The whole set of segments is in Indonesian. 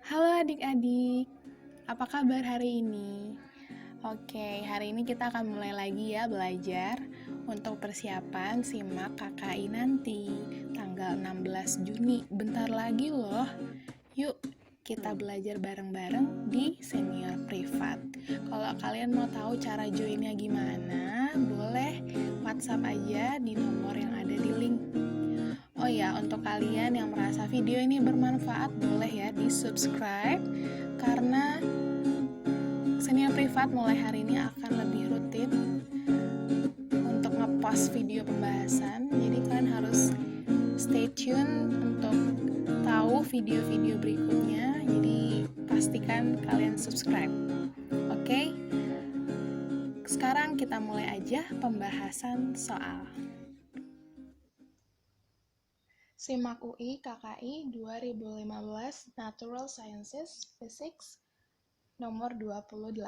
Halo adik-adik, apa kabar hari ini? Oke, hari ini kita akan mulai lagi ya belajar untuk persiapan SIMAK KKI nanti, tanggal 16 Juni. Bentar lagi loh. Yuk, kita belajar bareng-bareng di senior privat. Kalau kalian mau tahu cara joinnya gimana, boleh WhatsApp aja di nomor yang ada di link. Oh ya, untuk kalian yang merasa video ini bermanfaat, boleh ya di-subscribe karena senior privat mulai hari ini akan lebih rutin untuk ngepost video pembahasan. Jadi kalian harus stay tune untuk tahu video-video berikutnya. Jadi pastikan kalian subscribe. Oke? Sekarang kita mulai aja pembahasan soal SIMAK UI KKI 2015 Natural Sciences Physics nomor 28.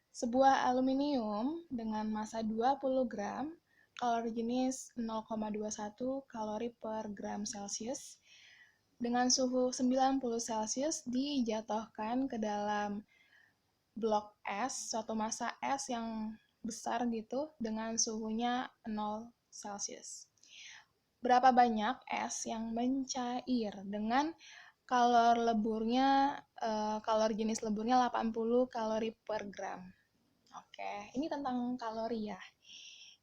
Sebuah aluminium dengan massa 20 gram, kalori jenis 0,21 kalori per gram Celcius, dengan suhu 90 Celcius dijatuhkan ke dalam blok es, suatu massa es yang besar gitu, dengan suhunya 0 Celcius. Berapa banyak es yang mencair dengan kalori jenis leburnya 80 kalori per gram. Oke, ini tentang kalori ya.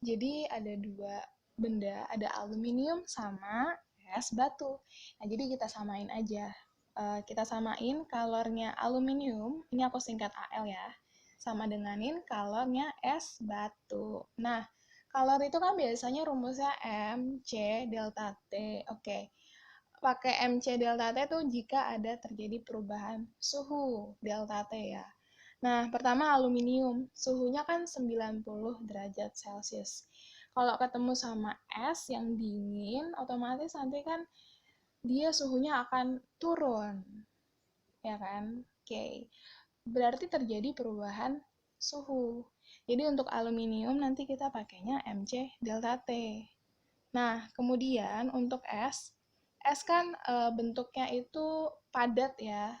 Jadi ada dua benda, ada aluminium sama es batu. Nah, jadi kita samain aja. Kita samain kalornya aluminium, ini aku singkat AL ya, sama denganin kalornya es batu. Nah, kalori itu kan biasanya rumusnya MC delta T. Oke, pakai MC delta T itu jika ada terjadi perubahan suhu delta T ya. Nah, pertama aluminium, suhunya kan 90 derajat Celcius. Kalau ketemu sama es yang dingin, otomatis nanti kan dia suhunya akan turun, ya kan? Oke, berarti terjadi perubahan suhu. Jadi untuk aluminium nanti kita pakainya MC delta T. Nah, kemudian untuk es kan bentuknya itu padat ya,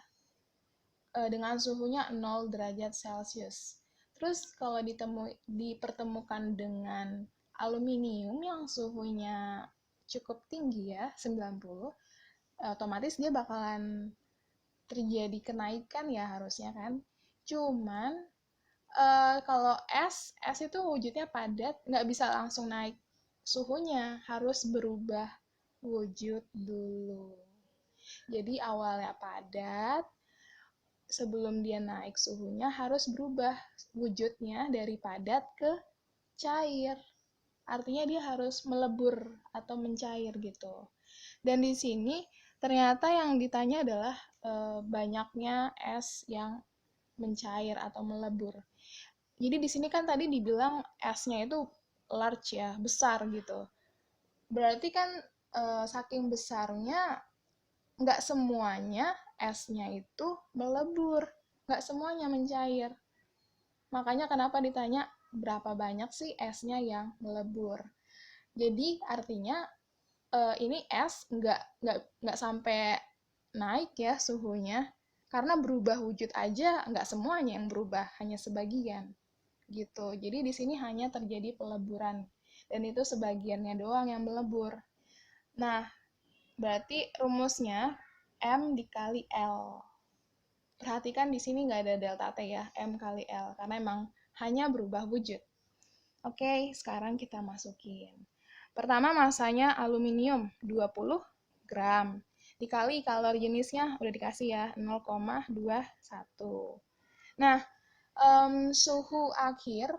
dengan suhunya 0 derajat Celcius. Terus kalau dipertemukan dengan aluminium yang suhunya cukup tinggi ya, 90, otomatis dia bakalan terjadi kenaikan ya harusnya kan. Cuman kalau es itu wujudnya padat, nggak bisa langsung naik suhunya, harus berubah wujud dulu. Jadi awalnya padat, sebelum dia naik suhunya harus berubah wujudnya dari padat ke cair. Artinya dia harus melebur atau mencair gitu. Dan di sini ternyata yang ditanya adalah banyaknya es yang mencair atau melebur. Jadi di sini kan tadi dibilang esnya itu large ya, besar gitu. Berarti kan saking besarnya nggak semuanya esnya itu melebur, nggak semuanya mencair. Makanya kenapa ditanya berapa banyak sih esnya yang melebur. Jadi artinya ini es nggak sampai naik ya suhunya, karena berubah wujud aja nggak semuanya yang berubah, hanya sebagian gitu. Jadi di sini hanya terjadi peleburan dan itu sebagiannya doang yang melebur. Nah, berarti rumusnya M dikali L. Perhatikan di sini nggak ada delta T ya, M kali L, karena emang hanya berubah wujud. Oke, sekarang kita masukin. Pertama masanya aluminium 20 gram. Dikali kalori jenisnya udah dikasih ya, 0,21. Nah, suhu akhir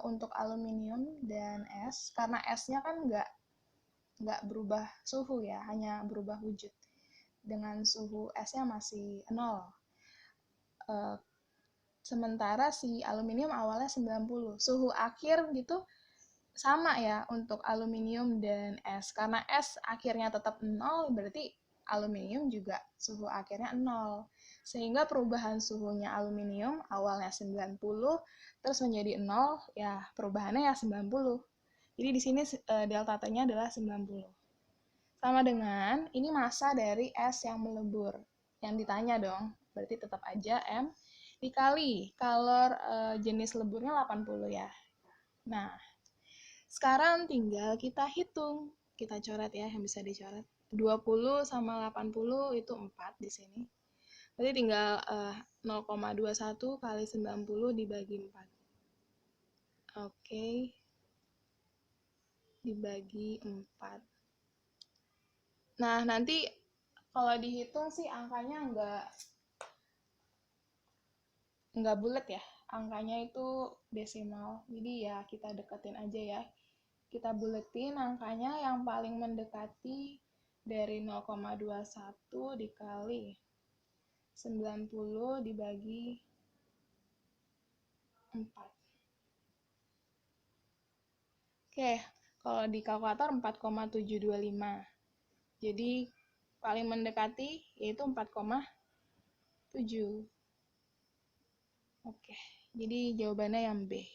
untuk aluminium dan es, karena esnya kan nggak berubah suhu ya, hanya berubah wujud. Dengan suhu esnya masih 0. Sementara si aluminium awalnya 90. Suhu akhir gitu sama ya untuk aluminium dan es. Karena es akhirnya tetap 0, berarti aluminium juga suhu akhirnya 0. Sehingga perubahan suhunya aluminium awalnya 90, terus menjadi 0, ya perubahannya ya 90. Jadi di sini delta T-nya adalah 90. Sama dengan ini massa dari es yang melebur. yang ditanya dong. Berarti tetap aja M dikali kalor jenis leburnya 80 ya. Nah, sekarang tinggal kita hitung. Kita coret ya, yang bisa dicoret. 20 sama 80 itu 4 di sini. Berarti tinggal 0,21 kali 90 dibagi 4. Oke. Dibagi 4. Nah, nanti kalau dihitung sih angkanya nggak bulat ya. Angkanya itu desimal. Jadi ya kita deketin aja ya. Kita buletin angkanya yang paling mendekati dari 0,21 dikali 90 dibagi 4. Oke, kalau di kalkulator 4,725. Jadi paling mendekati yaitu 4,7. Oke, jadi jawabannya yang B.